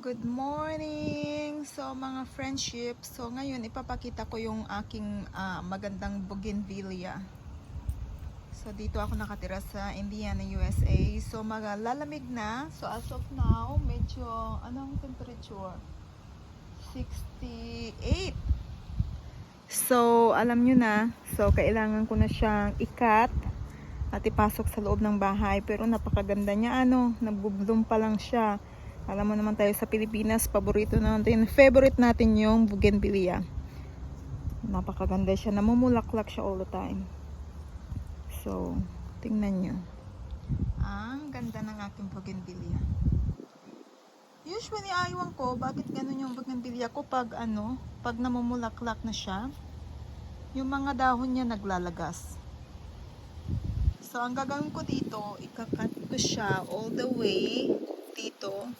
Good morning! So mga friendship, so ngayon ipapakita ko yung aking magandang bougainvillea. So dito ako nakatira sa Indiana, USA. So maglalamig na. So as of now, medyo anong temperature? 68. So alam nyo na, so kailangan ko na siyang ikat at ipasok sa loob ng bahay. Pero napakaganda niya, nag-bloom pa lang siya. Alam mo naman tayo sa Pilipinas, favorite natin yung bougainvillea. Napakaganda siya, namumulaklak siya all the time. So, tingnan nyo. Ang ganda ng aking bougainvillea. Usually, ayawan ko, bakit ganun yung bougainvillea ko pag namumulaklak na siya. Yung mga dahon niya naglalagas. So, ang gagawin ko dito, ikakat ko siya all the way dito.